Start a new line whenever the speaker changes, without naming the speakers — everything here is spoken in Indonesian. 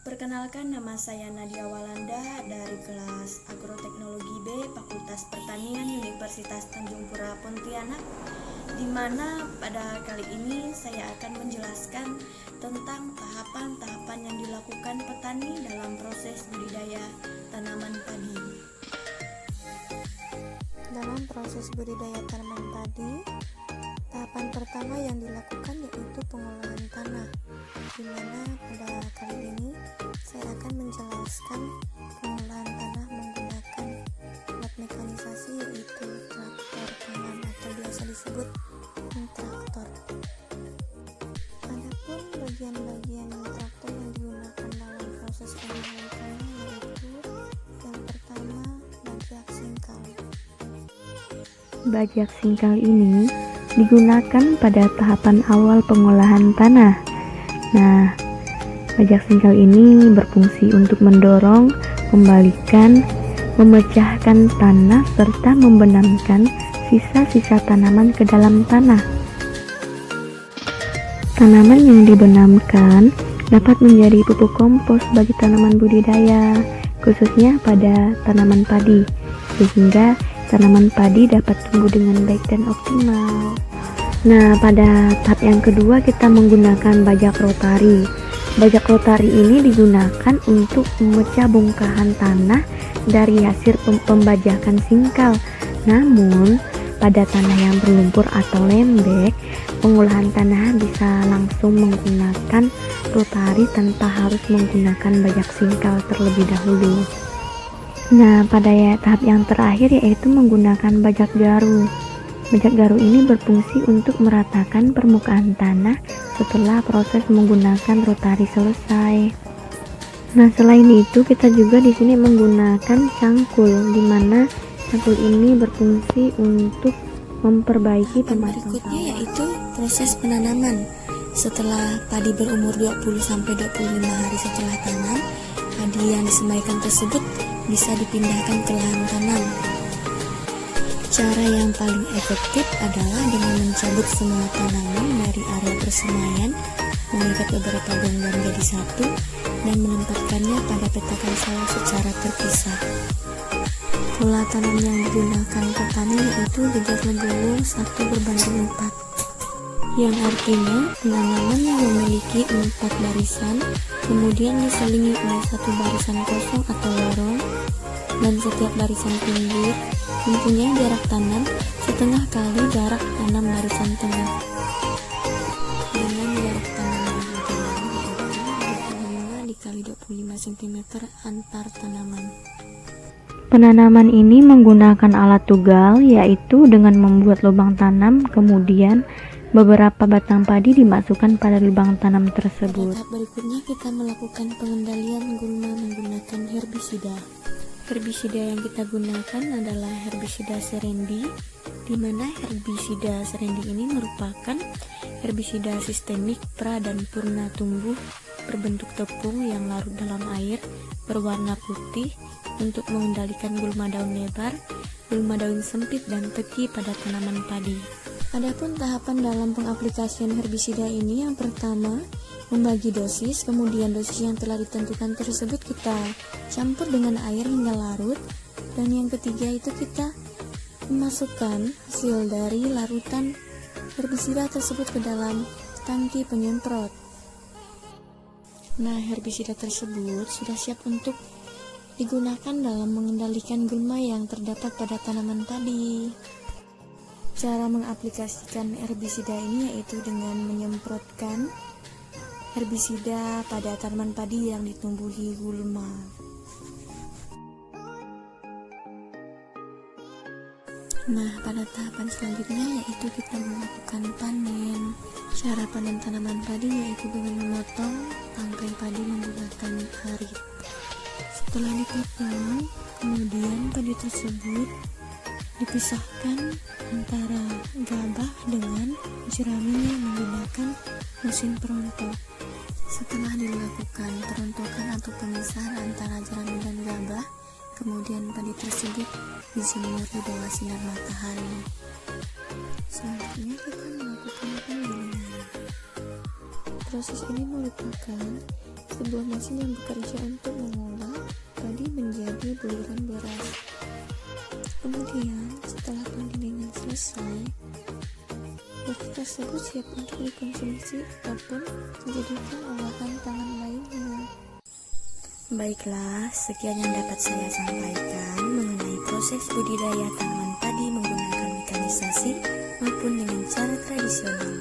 Perkenalkan, nama saya Nadia Walanda dari kelas Agroteknologi B Fakultas Pertanian Universitas Tanjung Pura Pontianak, di mana pada kali ini saya akan menjelaskan tentang tahapan-tahapan yang dilakukan petani dalam proses budidaya tanaman padi.
Dalam proses budidaya tanaman padi, tahapan pertama yang dilakukan yaitu pengolahan tanah, di mana pada kali ini saya akan menjelaskan pengolahan tanah menggunakan alat mekanisasi yaitu traktor tanam atau biasa disebut traktor. Adapun bagian-bagian traktor yang digunakan dalam proses pengolahan tanah yaitu yang pertama bajak singkal.
Bajak singkal ini digunakan pada tahapan awal pengolahan tanah. Nah, bajak singkal ini berfungsi untuk mendorong, membalikan, memecahkan tanah serta membenamkan sisa-sisa tanaman ke dalam tanah. Tanaman yang dibenamkan dapat menjadi pupuk kompos bagi tanaman budidaya, khususnya pada tanaman padi, sehingga tanaman padi dapat tumbuh dengan baik dan optimal. Nah, pada tahap yang kedua kita menggunakan bajak rotari. Bajak rotari ini digunakan untuk memecah bongkahan tanah dari hasil pembajakan singkal. Namun, pada tanah yang berlumpur atau lembek, pengolahan tanah bisa langsung menggunakan rotari tanpa harus menggunakan bajak singkal terlebih dahulu. Nah, pada tahap yang terakhir yaitu menggunakan bajak garu. Bajak garu ini berfungsi untuk meratakan permukaan tanah setelah proses menggunakan rotari selesai. Nah, selain itu kita juga di sini menggunakan cangkul, di mana cangkul ini berfungsi untuk memperbaiki pemasang
Berikutnya yaitu proses penanaman. Setelah padi berumur 20-25 hari setelah tanam, padi yang disemaikan tersebut bisa dipindahkan ke lahan tanam. Cara yang paling efektif adalah dengan mencabut semua tanaman dari area persemaian, mengikat beberapa genggam jadi satu, dan menempatkannya pada petakan sawah secara terpisah. Pola tanam yang digunakan petani yaitu jejer legowo 1:4, yang artinya penanaman yang memiliki 4 barisan, kemudian diselingi oleh 1 barisan kosong atau lorong, dan setiap barisan pinggir mempunyai jarak tanam setengah kali jarak tanam barisan tengah, dengan jarak tanam yang ideal yaitu 25 dikali 25 cm antar tanaman.
Penanaman ini menggunakan alat tugal, yaitu dengan membuat lubang tanam, kemudian beberapa batang padi dimasukkan pada lubang tanam tersebut.
Pada tahap berikutnya kita melakukan pengendalian gulma menggunakan herbisida. Herbisida yang kita gunakan adalah herbisida serendi, di mana herbisida serendi ini merupakan herbisida sistemik pra dan purna tumbuh berbentuk tepung yang larut dalam air berwarna putih untuk mengendalikan gulma daun lebar, gulma daun sempit, dan teki pada tanaman padi. Adapun tahapan dalam pengaplikasian herbisida ini, yang pertama membagi dosis, kemudian dosis yang telah ditentukan tersebut kita campur dengan air hingga larut, dan yang ketiga itu kita memasukkan hasil dari larutan herbisida tersebut ke dalam tangki penyemprot. Nah, herbisida tersebut sudah siap untuk digunakan dalam mengendalikan gulma yang terdapat pada tanaman padi. Cara mengaplikasikan herbisida ini yaitu dengan menyemprotkan herbisida pada tanaman padi yang ditumbuhi gulma. Nah, pada tahapan selanjutnya yaitu kita melakukan panen. Cara panen tanaman padi yaitu dengan memotong tangkai padi menggunakan arit. Setelah dipotong, kemudian padi tersebut dipisahkan antara gabah dengan jeraminya menggunakan mesin perontok. Setelah dilakukan perontokan atau pemisahan antara jerami dan gabah, kemudian padi tersebut dijemur di bawah sinar matahari. Selanjutnya kita melakukan penggilingan. Proses ini merupakan sebuah mesin yang bekerja untuk mengolah padi menjadi buluran beras. Kemudian, setelah penggilingan selesai, beras tersebut siap untuk dikonsumsi ataupun dijadikan olahan tangan lainnya.
Baiklah, sekian yang dapat saya sampaikan mengenai proses budidaya tanaman padi menggunakan mekanisasi maupun dengan cara tradisional.